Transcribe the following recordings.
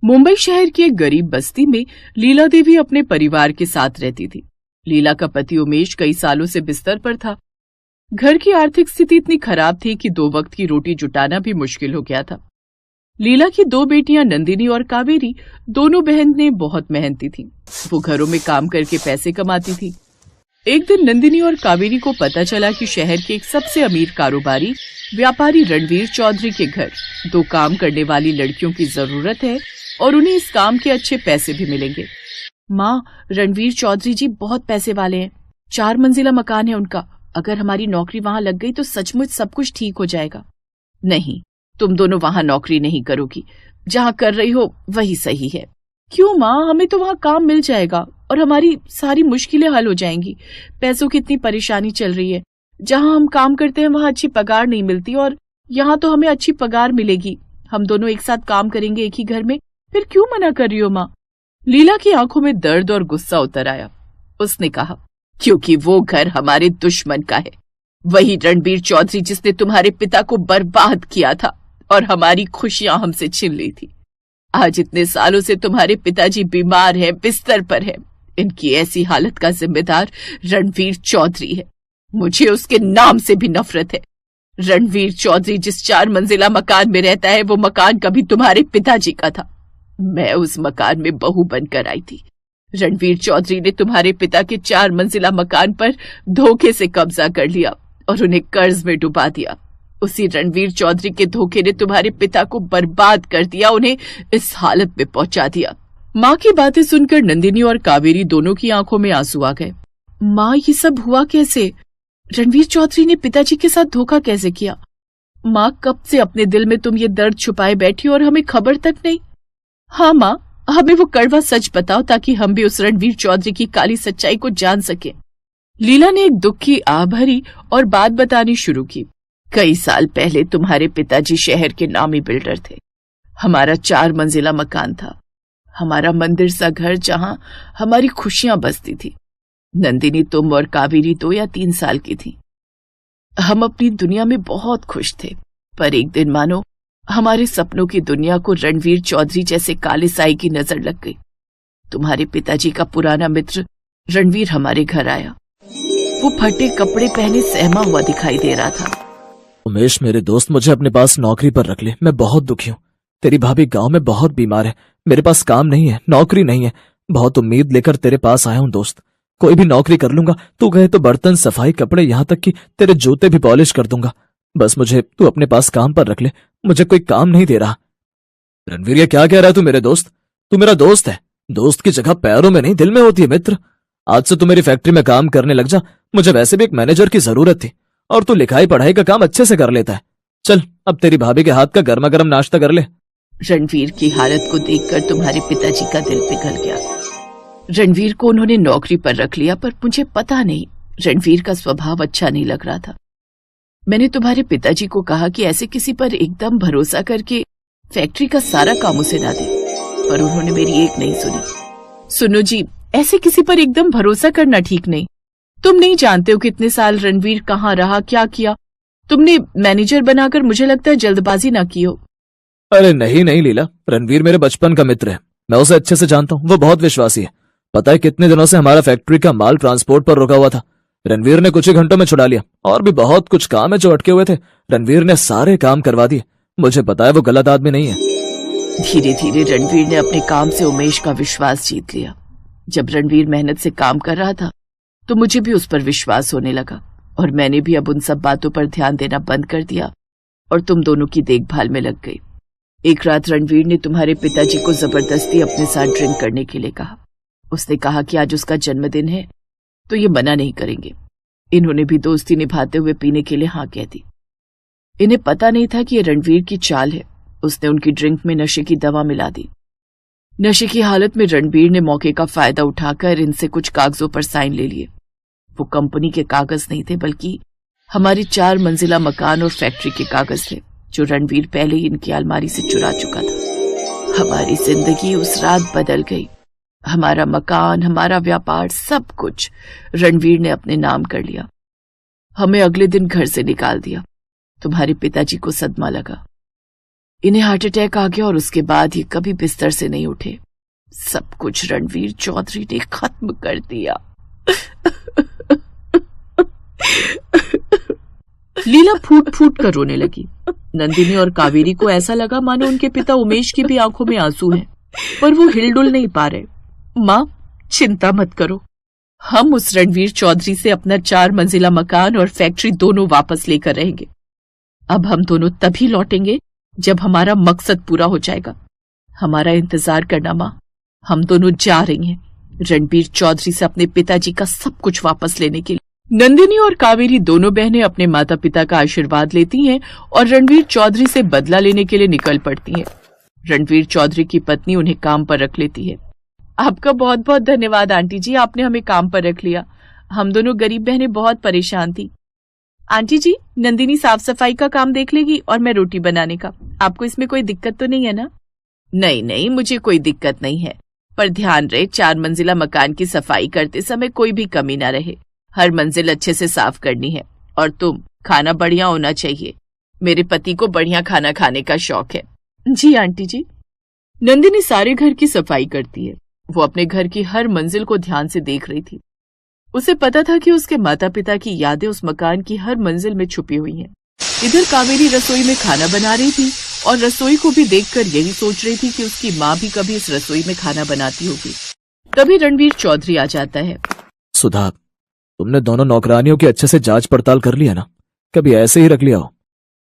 मुंबई शहर की एक गरीब बस्ती में लीला देवी अपने परिवार के साथ रहती थी। लीला का पति उमेश कई सालों से बिस्तर पर था। घर की आर्थिक स्थिति इतनी खराब थी कि 2 वक्त की रोटी जुटाना भी मुश्किल हो गया था। लीला की 2 बेटियां नंदिनी और कावेरी दोनों बहनें बहुत मेहनती थीं। वो घरों में काम करके पैसे कमाती थी। एक दिन नंदिनी और कावेरी को पता चला कि शहर के एक सबसे अमीर कारोबारी व्यापारी रणवीर चौधरी के घर 2 काम करने वाली लड़कियों की जरूरत है और उन्हें इस काम के अच्छे पैसे भी मिलेंगे। माँ, रणवीर चौधरी जी बहुत पैसे वाले हैं। 4 मंजिला मकान है उनका। अगर हमारी नौकरी वहां लग गई तो सचमुच सब कुछ ठीक हो जाएगा। नहीं, तुम दोनों वहां नौकरी नहीं करोगी। जहां कर रही हो वही सही है। क्यों माँ, हमें तो वहां काम मिल जाएगा और हमारी सारी मुश्किलें हल हो जाएंगी। पैसों की इतनी परेशानी चल रही है। जहां हम काम करते हैं वहां अच्छी पगार नहीं मिलती और यहाँ तो हमें अच्छी पगार मिलेगी। हम दोनों एक साथ काम करेंगे एक ही घर में। फिर क्यों मना कर रही हो माँ? लीला की आंखों में दर्द और गुस्सा उतर आया। उसने कहा, क्योंकि वो घर हमारे दुश्मन का है। वही रणबीर चौधरी जिसने तुम्हारे पिता को बर्बाद किया था और हमारी खुशियां हमसे छीन ली थी। आज इतने सालों से तुम्हारे पिताजी बीमार हैं, बिस्तर पर हैं। इनकी ऐसी हालत का जिम्मेदार रणवीर चौधरी है। मुझे उसके नाम से भी नफरत है। रणवीर चौधरी जिस 4 मंजिला मकान में रहता है वो मकान कभी तुम्हारे पिताजी का था। मैं उस मकान में बहू बनकर आई थी। रणवीर चौधरी ने तुम्हारे पिता के 4 मंजिला मकान पर धोखे से कब्जा कर लिया और उन्हें कर्ज में डुबा दिया। उसी रणवीर चौधरी के धोखे ने तुम्हारे पिता को बर्बाद कर दिया, उन्हें इस हालत में पहुंचा दिया। माँ की बातें सुनकर नंदिनी और कावेरी दोनों की आंखों में आंसू आ गए। माँ, ये सब हुआ कैसे? रणवीर चौधरी ने पिताजी के साथ धोखा कैसे किया? माँ, कब से अपने दिल में तुम ये दर्द छुपाए बैठी और हमें खबर तक नहीं? हाँ माँ, हमें वो कड़वा सच बताओ ताकि हम भी उस रणवीर चौधरी की काली सच्चाई को जान सकें। लीला ने एक दुख की आह भरी और बात बतानी शुरू की। कई साल पहले तुम्हारे पिताजी शहर के नामी बिल्डर थे। हमारा 4 मंजिला मकान था, हमारा मंदिर सा घर जहां हमारी खुशियां बसती थी। नंदिनी, तुम और कावेरी 2 या 3 साल की थी। हम अपनी दुनिया में बहुत खुश थे, पर एक दिन मानो हमारे सपनों की दुनिया को रणवीर चौधरी जैसे काले साई की नजर लग गई। तुम्हारे पिताजी का पुराना मित्र रणवीर हमारे घर आया। वो फटे कपड़े पहने सहमा हुआ दिखाई दे रहा था। उमेश, मेरे दोस्त, मुझे अपने पास नौकरी पर रख ले। मैं बहुत दुखी हूँ। तेरी भाभी गांव में बहुत बीमार है। मेरे पास काम नहीं है, नौकरी नहीं है। बहुत उम्मीद लेकर तेरे पास आया हूँ दोस्त। कोई भी नौकरी कर लूंगा। तू कहे तो बर्तन, सफाई, कपड़े, यहाँ तक कि तेरे जूते भी पॉलिश कर दूंगा। बस मुझे तू अपने पास काम पर रख ले। मुझे कोई काम नहीं दे रहा। रणवीर, ये क्या कह रहा है तू मेरे दोस्त? तू मेरा दोस्त है। दोस्त की जगह पैरों में नहीं दिल में होती है मित्र। आज से तू मेरी फैक्ट्री में काम करने लग जा। मुझे वैसे भी एक मैनेजर की जरूरत थी और तू लिखाई पढ़ाई का काम अच्छे से कर लेता है। चल, अब तेरी भाभी के हाथ का गर्मा गर्म नाश्ता कर ले। रणवीर की हालत को देखकर तुम्हारे पिताजी का दिल पिघल गया। रणवीर को उन्होंने नौकरी पर रख लिया, पर मुझे पता नहीं, रणवीर का स्वभाव अच्छा नहीं लग रहा था। मैंने तुम्हारे पिताजी को कहा कि ऐसे किसी पर एकदम भरोसा करके फैक्ट्री का सारा काम उसे ना दे, पर उन्होंने मेरी एक नहीं सुनी। सुनो जी, ऐसे किसी पर एकदम भरोसा करना ठीक नहीं। तुम नहीं जानते हो कितने साल रणवीर कहाँ रहा, क्या किया। तुमने मैनेजर बनाकर मुझे लगता है जल्दबाजी ना की हो। अरे नहीं नहीं लीला, रणवीर मेरे बचपन का मित्र है। मैं उसे अच्छे से जानता हूँ। वो बहुत विश्वासी है। पता है कितने दिनों से हमारा फैक्ट्री का माल ट्रांसपोर्ट पर रुका हुआ था। रणवीर ने कुछ ही घंटों में छुड़ा लिया। और भी बहुत कुछ काम है जो अटके हुए थे। रणवीर ने सारे काम करवा दिए। मुझे पता है वो गलत आदमी नहीं है। धीरे धीरे रणवीर ने अपने काम से उमेश का विश्वास जीत लिया। जब रणवीर मेहनत से काम कर रहा था तो मुझे भी उस पर विश्वास होने लगा और मैंने भी अब उन सब बातों पर ध्यान देना बंद कर दिया और तुम दोनों की देखभाल में लग गई। एक रात रणवीर ने तुम्हारे पिताजी को जबरदस्ती अपने साथ ड्रिंक करने के लिए कहा। उसने कहा कि आज उसका जन्मदिन है तो ये मना नहीं करेंगे। इन्होंने भी दोस्ती निभाते हुए पीने के लिए हाँ कह दी। इन्हें पता नहीं था कि ये रणवीर की चाल है। उसने उनकी ड्रिंक में नशे की दवा मिला दी। नशे की हालत में रणवीर ने मौके का फायदा उठाकर इनसे कुछ कागजों पर साइन ले लिए। वो कंपनी के कागज नहीं थे, बल्कि हमारी 4 मंजिला मकान और फैक्ट्री के कागज थे जो रणवीर पहले ही इनकी अलमारी से चुरा चुका था। हमारी जिंदगी उस रात बदल गई। हमारा मकान, हमारा व्यापार, सब कुछ रणवीर ने अपने नाम कर लिया। हमें अगले दिन घर से निकाल दिया। तुम्हारे पिताजी को सदमा लगा। इन्हें हार्ट अटैक आ गया और उसके बाद ये कभी बिस्तर से नहीं उठे। सब कुछ रणवीर चौधरी ने खत्म कर दिया। लीला फूट फूट कर रोने लगी। नंदिनी और कावेरी को ऐसा लगा मानो उनके पिता उमेश की भी आंखों में आंसू हैं, पर वो हिलडुल नहीं पा रहे। माँ, चिंता मत करो, हम उस रणवीर चौधरी से अपना 4 मंजिला मकान और फैक्ट्री दोनों वापस लेकर रहेंगे। अब हम दोनों तभी लौटेंगे जब हमारा मकसद पूरा हो जाएगा। हमारा इंतजार करना माँ, हम दोनों जा रही हैं रणवीर चौधरी से अपने पिताजी का सब कुछ वापस लेने के लिए। नंदिनी और कावेरी दोनों बहनें अपने माता पिता का आशीर्वाद लेती हैं और रणवीर चौधरी से बदला लेने के लिए निकल पड़ती हैं। रणवीर चौधरी की पत्नी उन्हें काम पर रख लेती है। आपका बहुत बहुत धन्यवाद आंटी जी, आपने हमें काम पर रख लिया। हम दोनों गरीब बहनें बहुत परेशान थी। आंटी जी, नंदिनी साफ सफाई का काम देख लेगी और मैं रोटी बनाने का। आपको इसमें कोई दिक्कत तो नहीं है ना? नहीं नहीं, मुझे कोई दिक्कत नहीं है, पर ध्यान रहे 4 मंजिला मकान की सफाई करते समय कोई भी कमी ना रहे। हर मंजिल अच्छे से साफ करनी है। और तुम, खाना बढ़िया होना चाहिए। मेरे पति को बढ़िया खाना खाने का शौक है। जी आंटी जी। नंदिनी सारे घर की सफाई करती है। वो अपने घर की हर मंजिल को ध्यान से देख रही थी। उसे पता था कि उसके माता पिता की यादें उस मकान की हर मंजिल में छुपी हुई हैं। इधर कावेरी रसोई में खाना बना रही थी और रसोई को भी देखकर यही सोच रही थी कि उसकी माँ भी कभी इस रसोई में खाना बनाती होगी। तभी रणवीर चौधरी आ जाता है। सुधा, तुमने दोनों नौकरानियों की अच्छे से जांच पड़ताल कर लिया ना? कभी ऐसे ही रख लिया हो?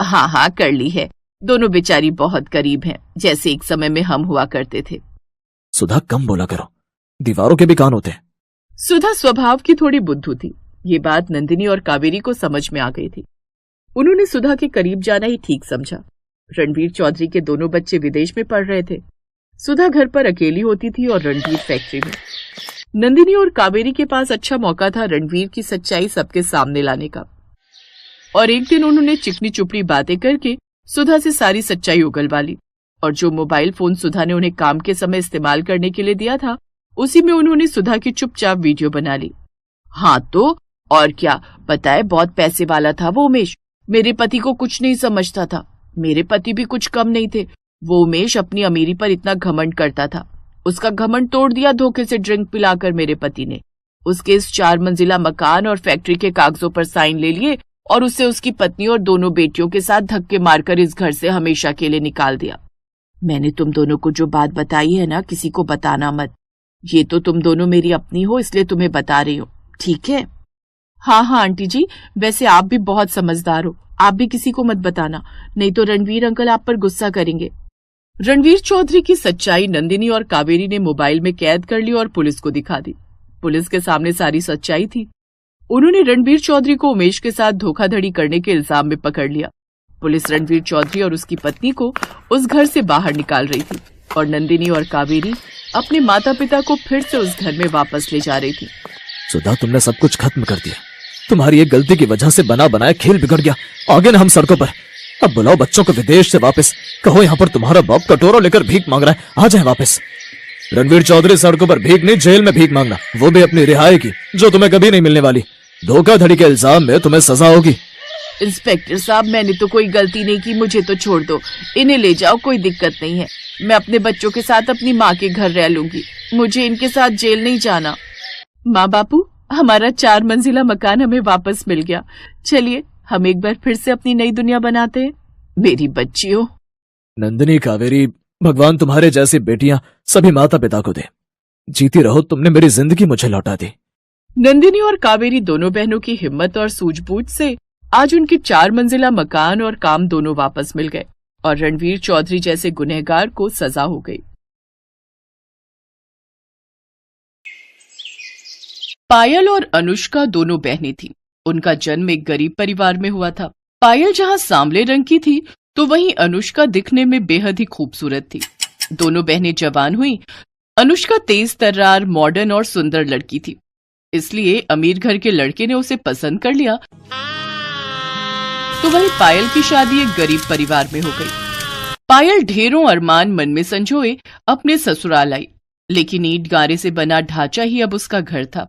हाँ हाँ, कर ली है। दोनों बेचारी बहुत करीब हैं, जैसे एक समय में हम हुआ करते थे। सुधा, कम बोला करो, दीवारों के भी कान होते हैं। सुधा स्वभाव की थोड़ी बुद्धू थी। ये बात नंदिनी और कावेरी को समझ में आ गई थी। उन्होंने सुधा के करीब जाना ही ठीक समझा। रणवीर चौधरी के दोनों बच्चे विदेश में पढ़ रहे थे। सुधा घर पर अकेली होती थी और रणवीर फैक्ट्री में। नंदिनी और कावेरी के पास अच्छा मौका था रणवीर की सच्चाई सबके सामने लाने का। और एक दिन उन्होंने चिकनी चुपड़ी बातें करके सुधा से सारी सच्चाई उगलवा ली। और जो मोबाइल फोन सुधा ने उन्हें काम के समय इस्तेमाल करने के लिए दिया था, उसी में उन्होंने सुधा की चुपचाप वीडियो बना ली। हाँ तो और क्या, पता है बहुत पैसे वाला था वो उमेश। मेरे पति को कुछ नहीं समझता था। मेरे पति भी कुछ कम नहीं थे। वो उमेश अपनी अमीरी पर इतना घमंड करता था। उसका घमंड तोड़ दिया धोखे से ड्रिंक पिलाकर मेरे पति ने। उसके इस 4 मंजिला मकान और फैक्ट्री के कागजों पर साइन ले लिए और उसे उसकी पत्नी और दोनों बेटियों के साथ धक्के मारकर इस घर से हमेशा के लिए निकाल दिया। मैंने तुम दोनों को जो बात बताई है ना, किसी को बताना मत। ये तो तुम दोनों मेरी अपनी हो, इसलिए तुम्हें बता रही हूँ, ठीक है? हाँ हाँ आंटी जी, वैसे आप भी बहुत समझदार हो। आप भी किसी को मत बताना, नहीं तो रणवीर अंकल आप पर गुस्सा करेंगे। रणवीर चौधरी की सच्चाई नंदिनी और कावेरी ने मोबाइल में कैद कर ली और पुलिस को दिखा दी। पुलिस के सामने सारी सच्चाई थी। उन्होंने रणवीर चौधरी को उमेश के साथ धोखाधड़ी करने के इल्जाम में पकड़ लिया। पुलिस रणवीर चौधरी और उसकी पत्नी को उस घर से बाहर निकाल रही थी और नंदिनी और कावेरी अपने माता पिता को फिर से उस घर में वापस ले जा रही थी। सुधा, तुमने सब कुछ खत्म कर दिया। तुम्हारी एक गलती की वजह से बना बनाया खेल बिगड़ गया। आगे ना हम सड़कों पर। अब बुलाओ बच्चों को विदेश से वापस। कहो यहाँ पर तुम्हारा बाप कटोरा लेकर भीख मांग रहा है, आ जाए वापस। रणवीर चौधरी सड़कों पर भीख नहीं, जेल में भीख मांगना, वो भी अपनी रिहाई की, जो तुम्हें कभी नहीं मिलने वाली। धोखाधड़ी के इल्जाम में तुम्हें सजा होगी। इंस्पेक्टर साहब, मैंने तो कोई गलती नहीं की, मुझे तो छोड़ दो। इन्हें ले जाओ, कोई दिक्कत नहीं है। मैं अपने बच्चों के साथ अपनी माँ के घर रह लूंगी। मुझे इनके साथ जेल नहीं जाना। माँ बापू, हमारा 4 मंजिला मकान हमें वापस मिल गया। चलिए हम एक बार फिर से अपनी नई दुनिया बनाते हैं। मेरी बच्चियों। नंदिनी, कावेरी, भगवान तुम्हारे जैसी बेटियां सभी माता पिता को दे। जीती रहो, तुमने मेरी जिंदगी मुझे लौटा दी। नंदिनी और कावेरी दोनों बहनों की हिम्मत और सूझबूझ से आज उनके 4 मंजिला मकान और काम दोनों वापस मिल गए और रणवीर चौधरी जैसे गुनहगार को सजा हो गई। पायल और अनुष्का दोनों बहनें थीं। उनका जन्म एक गरीब परिवार में हुआ था। पायल जहां सांवले रंग की थी, तो वहीं अनुष्का दिखने में बेहद ही खूबसूरत थी। दोनों बहनें जवान हुई। अनुष्का तेज तर्रार, मॉडर्न और सुंदर लड़की थी, इसलिए अमीर घर के लड़के ने उसे पसंद कर लिया। तो वहीं पायल की शादी एक गरीब परिवार में हो गई। पायल ढेरों अरमान मन में संजोए अपने ससुराल आई, लेकिन ईंट गारे से बना ढांचा ही अब उसका घर था।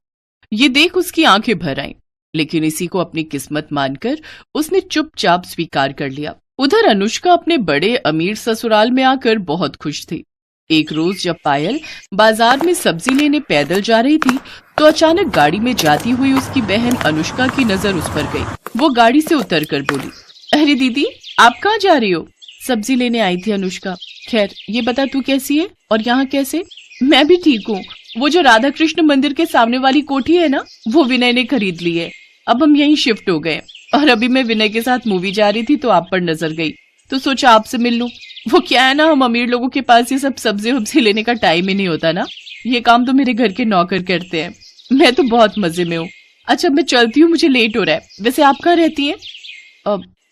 ये देख उसकी आंखें भर आईं, लेकिन इसी को अपनी किस्मत मानकर उसने चुपचाप स्वीकार कर लिया उधर अनुष्का अपने बड़े अमीर ससुराल में आकर बहुत खुश थी। एक रोज जब पायल बाजार में सब्जी लेने पैदल जा रही थी तो अचानक गाड़ी में जाती हुई उसकी बहन अनुष्का की नजर उस पर गई। वो गाड़ी से उतरकर बोली, अरे दीदी, आप कहाँ जा रही हो? सब्जी लेने आई थी अनुष्का। खैर ये बता तू कैसी है और यहाँ कैसे? मैं भी ठीक हूँ। वो जो राधा कृष्ण मंदिर के सामने वाली कोठी है ना, वो विनय ने खरीद ली है। अब हम यहीं शिफ्ट हो गए और अभी मैं विनय के साथ मूवी जा रही थी तो आप पर नजर गई तो सोचा आपसे मिल लूं। वो क्या है ना, हम अमीर लोगों के पास ये सब सब्जी वब्जी लेने का टाइम ही नहीं होता ना। ये काम तो मेरे घर के नौकर करते हैं। मैं तो बहुत मजे में हूँ। अच्छा मैं चलती हूँ, मुझे लेट हो रहा है। वैसे आप कहाँ रहती हैं?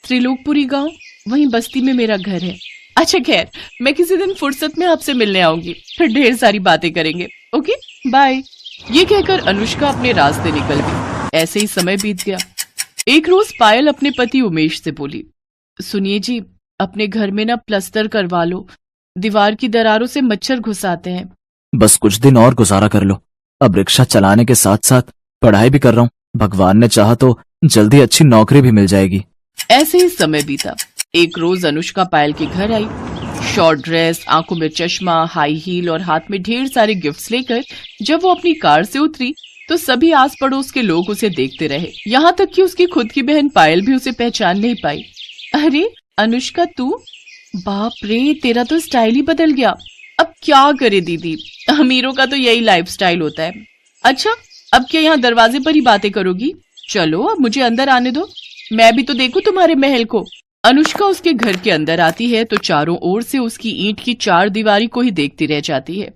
त्रिलोकपुरी गांव, वहीं बस्ती में मेरा घर है। अच्छा खैर, मैं किसी दिन फुर्सत में आपसे मिलने आऊंगी, फिर ढेर सारी बातें करेंगे। Okay bye. ये कहकर अनुष्का अपने रास्ते निकल गई। ऐसे ही समय बीत गया। एक रोज पायल अपने पति उमेश से बोली, सुनिए जी, अपने घर में ना प्लास्टर करवा लो, दीवार की दरारों से मच्छर घुस आते हैं। बस कुछ दिन और गुजारा कर लो। अब रिक्शा चलाने के साथ साथ पढ़ाई भी कर रहा हूँ। भगवान ने चाहा तो जल्दी अच्छी नौकरी भी मिल जाएगी। ऐसे ही समय बीता। एक रोज अनुष्का पायल के घर आई, शॉर्ट ड्रेस, आंखों में चश्मा, हाई हील और हाथ में ढेर सारे गिफ्ट्स लेकर। जब वो अपनी कार से उतरी तो सभी आस पड़ोस के लोग उसे देखते रहे, यहाँ तक कि उसकी खुद की बहन पायल भी उसे पहचान नहीं पाई। अरे अनुष्का तू? बाप रे, तेरा तो स्टाइल ही बदल गया। अब क्या करे दीदी, अमीरों का तो यही लाइफस्टाइल होता है। अच्छा अब क्या यहाँ दरवाजे पर ही बातें करोगी? चलो अब मुझे अंदर आने दो, मैं भी तो देखूं तुम्हारे महल को। अनुष्का उसके घर के अंदर आती है तो चारों ओर से उसकी ईंट की चार दीवारी को ही देखती रह जाती है।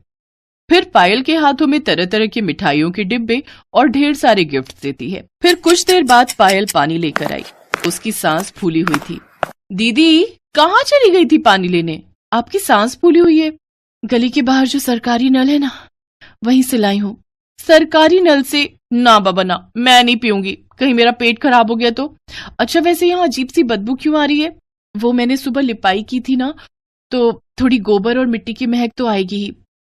फिर पायल के हाथों में तरह तरह के मिठाइयों के डिब्बे और ढेर सारे गिफ्ट देती है। फिर कुछ देर बाद पायल पानी लेकर आई। उसकी सांस फूली हुई थी। दीदी कहाँ चली गई थी पानी लेने? आपकी सांस फूली हुई है। गली के बाहर जो सरकारी नल है ना, वहीं से लाई हूँ। सरकारी नल से? ना बाबा ना, मैं नहीं पीऊंगी, कहीं मेरा पेट खराब हो गया तो। अच्छा वैसे यहाँ अजीब सी बदबू क्यों आ रही है? वो मैंने सुबह लिपाई की थी ना, तो थोड़ी गोबर और मिट्टी की महक तो आएगी ही।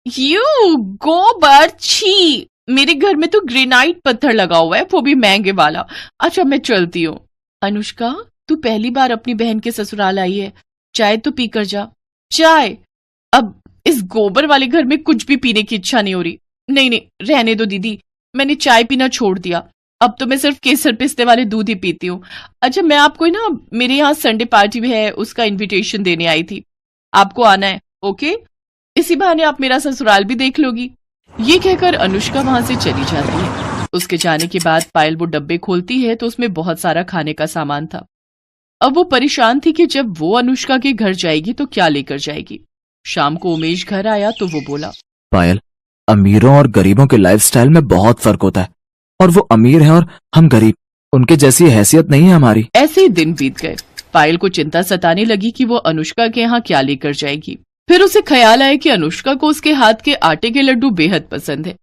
यू गोबर, छी! मेरे घर में तो ग्रेनाइट पत्थर लगा हुआ है, वो भी महंगे वाला। अच्छा मैं चलती हूँ। अनुष्का तू पहली बार अपनी बहन के ससुराल आई है, चाय तो पी कर जा। चाय? अब इस गोबर वाले घर में कुछ भी पीने की इच्छा नहीं हो रही। नहीं नहीं रहने दो दीदी, मैंने चाय पीना छोड़ दिया। अब तो मैं सिर्फ केसर पिस्ते वाले दूध ही पीती हूँ। अच्छा मैं आपको ना, मेरे यहाँ संडे पार्टी भी है, उसका इनविटेशन देने आई थी, आपको आना है। ओके, इसी बहाने आप मेरा ससुराल भी देख लोगी। ये कहकर अनुष्का वहां से चली जाती है। उसके जाने के बाद पायल वो डब्बे खोलती है तो उसमें बहुत सारा खाने का सामान था। अब वो परेशान थी कि जब वो अनुष्का के घर जाएगी तो क्या लेकर जाएगी। शाम को उमेश घर आया तो वो बोला, पायल, अमीरों और गरीबों के लाइफस्टाइल में बहुत फर्क होता है, और वो अमीर है और हम गरीब, उनके जैसी हैसियत नहीं है हमारी। ऐसे ही दिन बीत गए। पायल को चिंता सताने लगी कि वो अनुष्का के यहाँ क्या लेकर जाएगी। फिर उसे ख्याल आया कि अनुष्का को उसके हाथ के आटे के लड्डू बेहद पसंद है।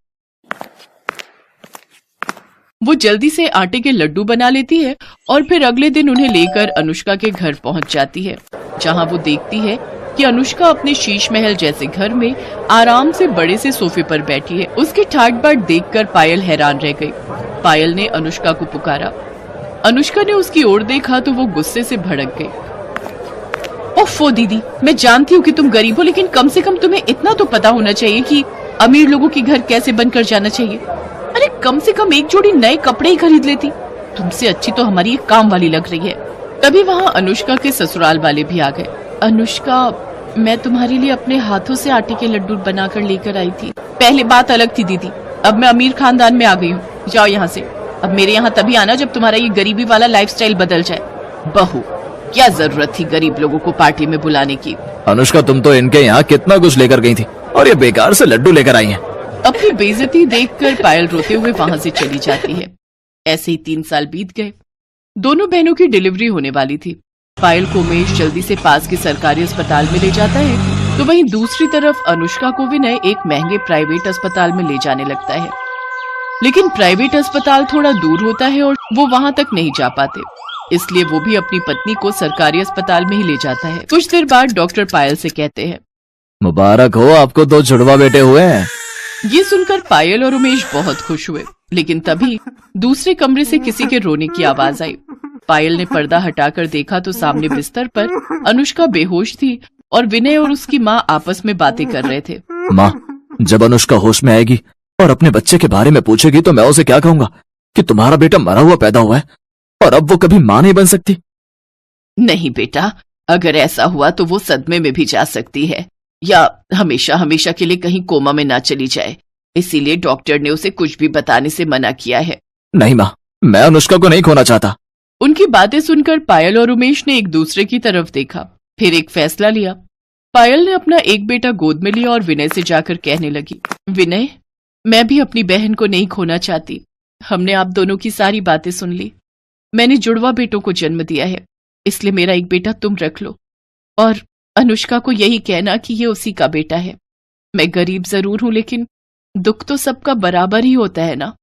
वो जल्दी से आटे के लड्डू बना लेती है और फिर अगले दिन उन्हें लेकर अनुष्का के घर पहुंच जाती है, जहां वो देखती है कि अनुष्का अपने शीश महल जैसे घर में आराम से बड़े से सोफे पर बैठी है। उसकी ठाट बाट देखकर पायल हैरान रह गई। पायल ने अनुष्का को पुकारा। अनुष्का ने उसकी ओर देखा तो वो गुस्से से भड़क गई। ओफो दीदी, मैं जानती हूँ कि तुम गरीब हो, लेकिन कम से कम तुम्हें इतना तो पता होना चाहिए कि अमीर लोगों के घर कैसे बनकर जाना चाहिए। अरे कम से कम एक जोड़ी नए कपड़े ही खरीद लेती। तुमसे अच्छी तो हमारी एक काम वाली लग रही है। तभी वहाँ अनुष्का के ससुराल वाले भी आ गए। अनुष्का, मैं तुम्हारे लिए अपने हाथों से आटे के लड्डू बनाकर लेकर आई थी। पहले बात अलग थी दीदी, अब मैं अमीर खानदान में आ गई हूँ। जाओ यहाँ से। अब मेरे यहाँ तभी आना जब तुम्हारा ये गरीबी वाला लाइफस्टाइल बदल जाए। बहू, क्या जरूरत थी गरीब लोगों को पार्टी में बुलाने की? अनुष्का, तुम तो इनके यहाँ कितना कुछ लेकर गई थी और ये बेकार से लड्डू लेकर आई हैं। अपनी बेइज्जती देखकर पायल रोते हुए वहां से चली जाती है। ऐसे ही 3 साल बीत गए। दोनों बहनों की डिलीवरी होने वाली थी। पायल को उमेश जल्दी से पास के सरकारी अस्पताल में ले जाता है, तो वहीं दूसरी तरफ अनुष्का को विनय एक महंगे प्राइवेट अस्पताल में ले जाने लगता है। लेकिन प्राइवेट अस्पताल थोड़ा दूर होता है और वो वहां तक नहीं जा पाते, इसलिए वो भी अपनी पत्नी को सरकारी अस्पताल में ही ले जाता है। कुछ देर बाद डॉक्टर पायल से कहते हैं, मुबारक हो, आपको 2 जुड़वा बेटे हुए हैं। ये सुनकर पायल और उमेश बहुत खुश हुए, लेकिन तभी दूसरे कमरे से किसी के रोने की आवाज आई। पायल ने पर्दा हटाकर देखा तो सामने बिस्तर पर अनुष्का बेहोश थी और विनय और उसकी माँ आपस में बातें कर रहे थे। माँ, जब अनुष्का होश में आएगी और अपने बच्चे के बारे में पूछेगी तो मैं उसे क्या कहूंगा कि तुम्हारा बेटा मरा हुआ पैदा हुआ है और अब वो कभी माँ नहीं बन सकती? नहीं बेटा, अगर ऐसा हुआ तो वो सदमे में भी जा सकती है या हमेशा हमेशा के लिए कहीं कोमा में ना चली जाए, इसीलिए डॉक्टर ने उसे कुछ भी बताने से मना किया है। नहीं माँ, मैं अनुष्का को नहीं खोना चाहता। उनकी बातें सुनकर पायल और उमेश ने एक दूसरे की तरफ देखा, फिर एक फैसला लिया। पायल ने अपना एक बेटा गोद में लिया और विनय से जाकर कहने लगी, विनय, मैं भी अपनी बहन को नहीं खोना चाहती। हमने आप दोनों की सारी बातें सुन ली। मैंने जुड़वा बेटों को जन्म दिया है, इसलिए मेरा एक बेटा तुम रख लो और अनुष्का को यही कहना कि ये उसी का बेटा है। मैं गरीब जरूर हूं, लेकिन दुख तो सबका बराबर ही होता है ना।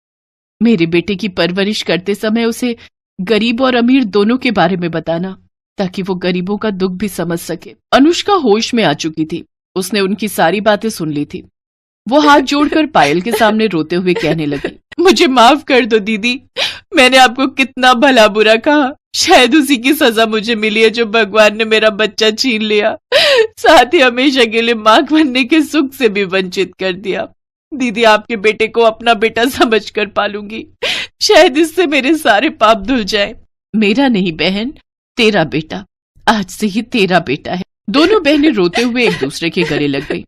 मेरे बेटे की परवरिश करते समय उसे गरीब और अमीर दोनों के बारे में बताना, ताकि वो गरीबों का दुख भी समझ सके। अनुष्का होश में आ चुकी थी, उसने उनकी सारी बातें सुन ली थी। वो हाथ जोड़कर पायल के सामने रोते हुए कहने लगी, मुझे माफ कर दो दीदी, मैंने आपको कितना भला बुरा कहा। शायद उसी की सजा मुझे मिली है जो भगवान ने मेरा बच्चा छीन लिया, साथ ही हमेशा के लिए मां बनने के सुख से भी वंचित कर दिया। दीदी, आपके बेटे को अपना बेटा समझकर पालूंगी, शायद इससे मेरे सारे पाप धुल जाए। मेरा नहीं बहन, तेरा बेटा, आज से ही तेरा बेटा है। दोनों बहनें रोते हुए एक दूसरे के गले लग गई।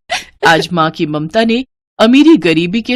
आज माँ की ममता ने अमीरी गरीबी के